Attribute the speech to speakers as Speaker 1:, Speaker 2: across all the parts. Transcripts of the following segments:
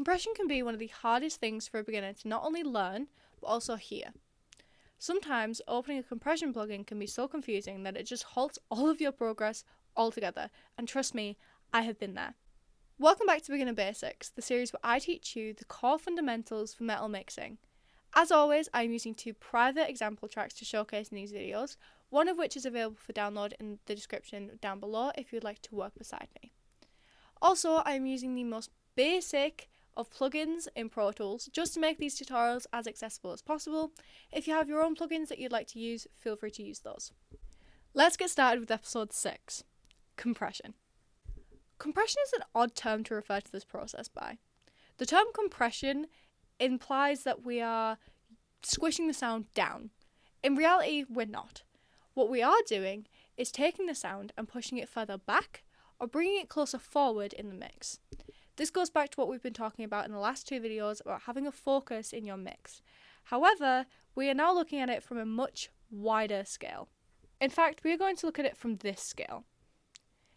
Speaker 1: Compression can be one of the hardest things for a beginner to not only learn, but also hear. Sometimes opening a compression plugin can be so confusing that it just halts all of your progress altogether, and trust me, I have been there. Welcome back to Beginner Basics, the series where I teach you the core fundamentals for metal mixing. As always, I am using 2 private example tracks to showcase in these videos, one of which is available for download in the description down below if you would like to work beside me. Also, I am using the most basic of plugins in Pro Tools just to make these tutorials as accessible as possible. If you have your own plugins that you'd like to use, feel free to use those. Let's get started with episode 6, compression. Compression is an odd term to refer to this process by. The term compression implies that we are squishing the sound down. In reality, we're not. What we are doing is taking the sound and pushing it further back or bringing it closer forward in the mix. This goes back to what we've been talking about in the last 2 videos about having a focus in your mix. However, we are now looking at it from a much wider scale. In fact, we are going to look at it from this scale.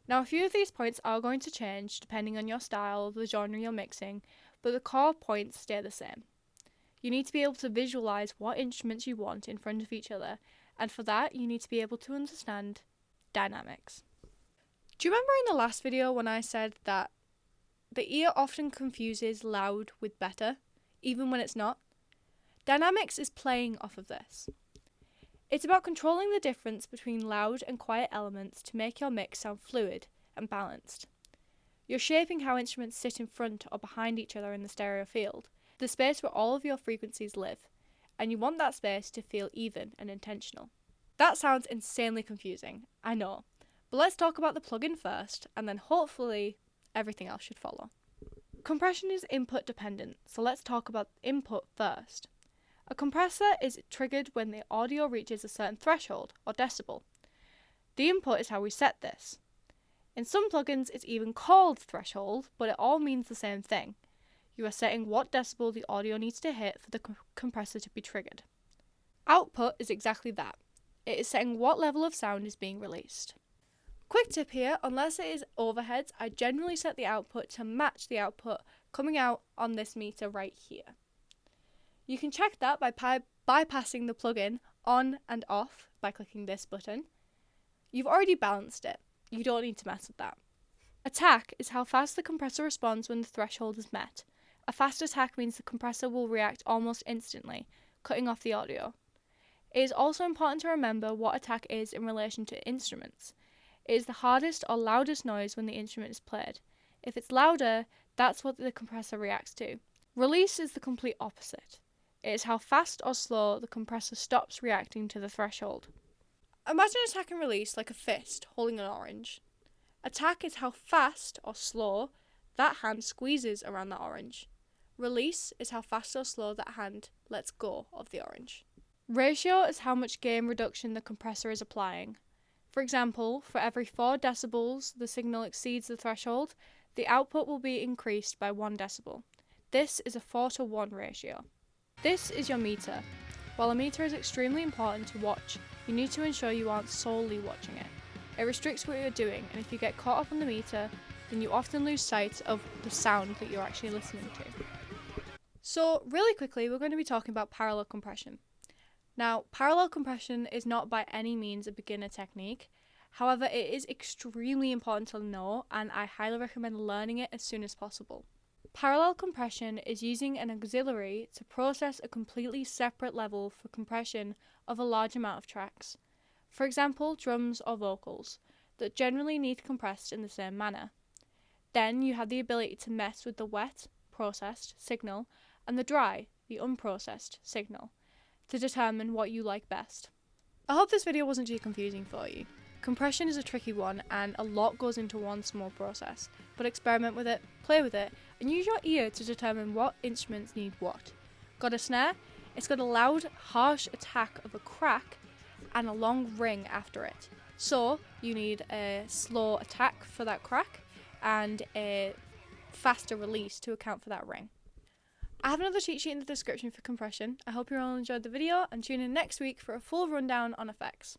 Speaker 1: Now, a few of these points are going to change depending on your style, the genre you're mixing, but the core points stay the same. You need to be able to visualize what instruments you want in front of each other, and for that, you need to be able to understand dynamics. Do you remember in the last video when I said that the ear often confuses loud with better, even when it's not? Dynamics is playing off of this. It's about controlling the difference between loud and quiet elements to make your mix sound fluid and balanced. You're shaping how instruments sit in front or behind each other in the stereo field, the space where all of your frequencies live, and you want that space to feel even and intentional. That sounds insanely confusing, I know, but let's talk about the plugin first, and then hopefully everything else should follow. Compression is input dependent, so let's talk about input first. A compressor is triggered when the audio reaches a certain threshold, or decibel. The input is how we set this. In some plugins it's even called threshold, but it all means the same thing. You are setting what decibel the audio needs to hit for the compressor to be triggered. Output is exactly that. It is setting what level of sound is being released. Quick tip here, unless it is overheads, I generally set the output to match the output coming out on this meter right here. You can check that by bypassing the plugin on and off by clicking this button. You've already balanced it. You don't need to mess with that. Attack is how fast the compressor responds when the threshold is met. A fast attack means the compressor will react almost instantly, cutting off the audio. It is also important to remember what attack is in relation to instruments. It is the hardest or loudest noise when the instrument is played. If it's louder, that's what the compressor reacts to. Release is the complete opposite. It is how fast or slow the compressor stops reacting to the threshold. Imagine attack and release like a fist holding an orange. Attack is how fast or slow that hand squeezes around the orange. Release is how fast or slow that hand lets go of the orange. Ratio is how much gain reduction the compressor is applying. For example, for every 4 decibels the signal exceeds the threshold, the output will be increased by 1 decibel. This is a 4:1 ratio. This is your meter. While a meter is extremely important to watch, you need to ensure you aren't solely watching it. It restricts what you're doing, and if you get caught up on the meter, then you often lose sight of the sound that you're actually listening to. So, really quickly, we're going to be talking about parallel compression. Now, parallel compression is not by any means a beginner technique. However, it is extremely important to know, and I highly recommend learning it as soon as possible. Parallel compression is using an auxiliary to process a completely separate level for compression of a large amount of tracks. For example, drums or vocals, that generally need compressed in the same manner. Then you have the ability to mess with the wet, processed signal and the dry, the unprocessed signal, to determine what you like best. I hope this video wasn't too confusing for you. Compression is a tricky one and a lot goes into one small process, but experiment with it, play with it, and use your ear to determine what instruments need what. Got a snare? It's got a loud, harsh attack of a crack and a long ring after it. So you need a slow attack for that crack and a faster release to account for that ring. I have another cheat sheet in the description for compression. I hope you all enjoyed the video and tune in next week for a full rundown on effects.